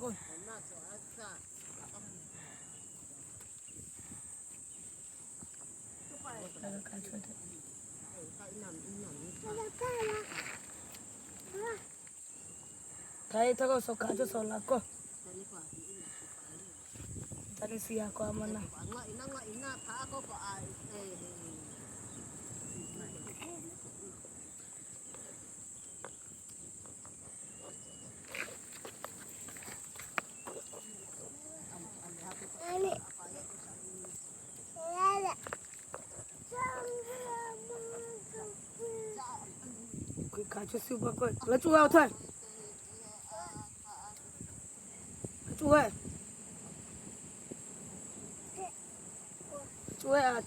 con thấy tao có số cá cho số là con tao đi xia qua mà nào cá cho siêu bạc coi là chú ao thôi chú ơi à